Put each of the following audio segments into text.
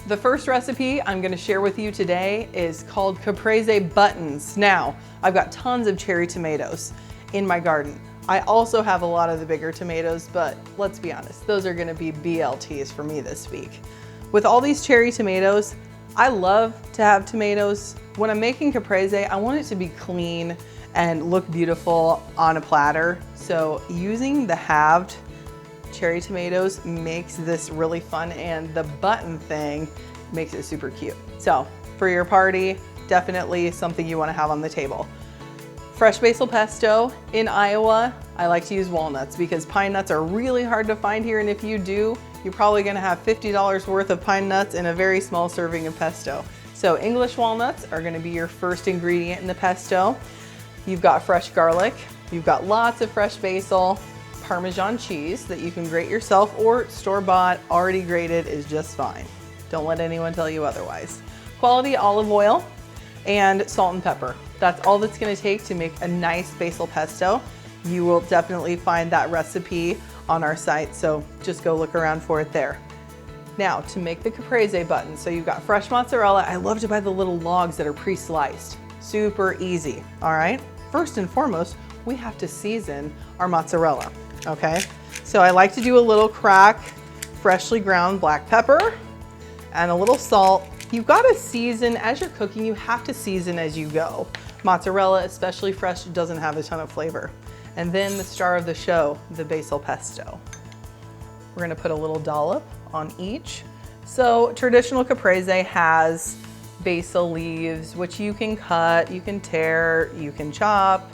The first recipe I'm gonna share with you today is called Caprese buttons. Now, I've got tons of cherry tomatoes in my garden. I also have a lot of the bigger tomatoes, but let's be honest, those are gonna be BLTs for me this week. With all these cherry tomatoes, I love to have tomatoes. When I'm making Caprese, I want it to be clean and look beautiful on a platter. So using the halved cherry tomatoes makes this really fun, and the button thing makes it super cute. So for your party, definitely something you want to have on the table. Fresh basil pesto. In Iowa, I like to use walnuts because pine nuts are really hard to find here, and if you do, you're probably going to have $50 worth of pine nuts in a very small serving of pesto. So English walnuts are going to be your first ingredient in the pesto. You've got fresh garlic, you've got lots of fresh basil, Parmesan cheese that you can grate yourself, or store-bought, already grated is just fine. Don't let anyone tell you otherwise. Quality olive oil and salt and pepper. That's all that's gonna take to make a nice basil pesto. You will definitely find that recipe on our site, so just go look around for it there. Now, to make the Caprese buttons, so you've got fresh mozzarella. I love to buy the little logs that are pre-sliced. Super easy, all right? First and foremost, we have to season our mozzarella. Okay, so I like to do a little crack, freshly ground black pepper and a little salt. You've got to season as you're cooking. You have to season as you go. Mozzarella, especially fresh, doesn't have a ton of flavor. And then the star of the show, the basil pesto. We're gonna put a little dollop on each. So traditional Caprese has basil leaves, which you can cut, you can tear, you can chop.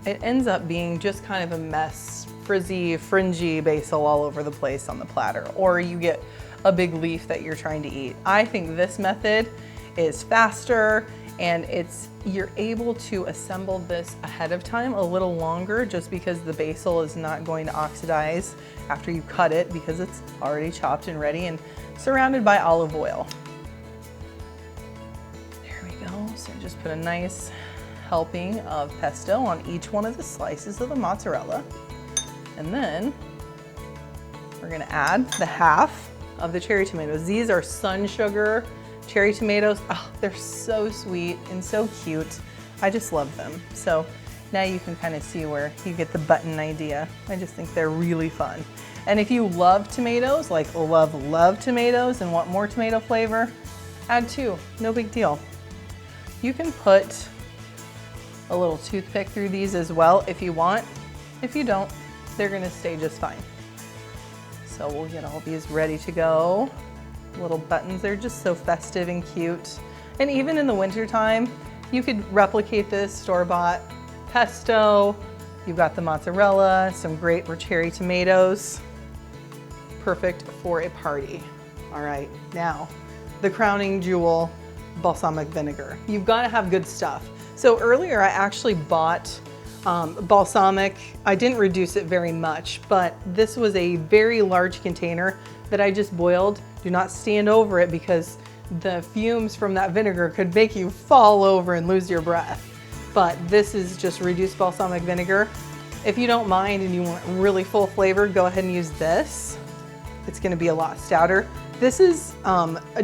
It ends up being just kind of a mess, fringy basil all over the place on the platter, or you get a big leaf that you're trying to eat. I think this method is faster, and you're able to assemble this ahead of time a little longer, just because the basil is not going to oxidize after you cut it, because it's already chopped and ready and surrounded by olive oil. There we go. So just put a nice helping of pesto on each one of the slices of the mozzarella. And then we're gonna add the half of the cherry tomatoes. These are sun sugar cherry tomatoes. Oh, they're so sweet and so cute. I just love them. So now you can kind of see where you get the button idea. I just think they're really fun. And if you love tomatoes, like love tomatoes and want more tomato flavor, add two, no big deal. You can put a little toothpick through these as well if you want. If you don't, they're gonna stay just fine. So we'll get all these ready to go. Little buttons, they're just so festive and cute. And even in the winter time, you could replicate this store-bought pesto. You've got the mozzarella, some great cherry tomatoes. Perfect for a party. All right, now the crowning jewel, balsamic vinegar. You've gotta have good stuff. So earlier I actually bought balsamic. I didn't reduce it very much, but this was a very large container that I just boiled. Do not stand over it, because the fumes from that vinegar could make you fall over and lose your breath. But this is just reduced balsamic vinegar. If you don't mind and you want really full flavor, go ahead and use this. It's gonna be a lot stouter. This is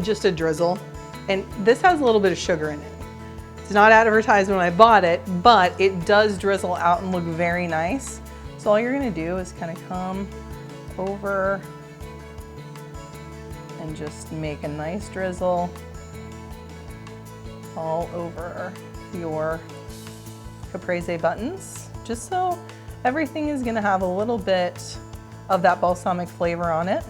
just a drizzle, and this has a little bit of sugar in it. It's not advertised when I bought it, but it does drizzle out and look very nice. So all you're gonna do is kind of come over and just make a nice drizzle all over your Caprese buttons, just so everything is gonna have a little bit of that balsamic flavor on it.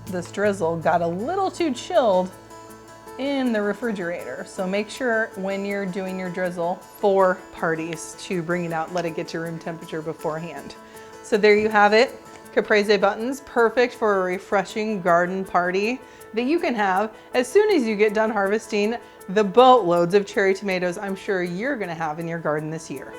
This drizzle got a little too chilled in the refrigerator, so make sure when you're doing your drizzle for parties to bring it out, let it get to room temperature beforehand. So there you have it, Caprese buttons, perfect for a refreshing garden party that you can have as soon as you get done harvesting the boatloads of cherry tomatoes I'm sure you're gonna have in your garden this year.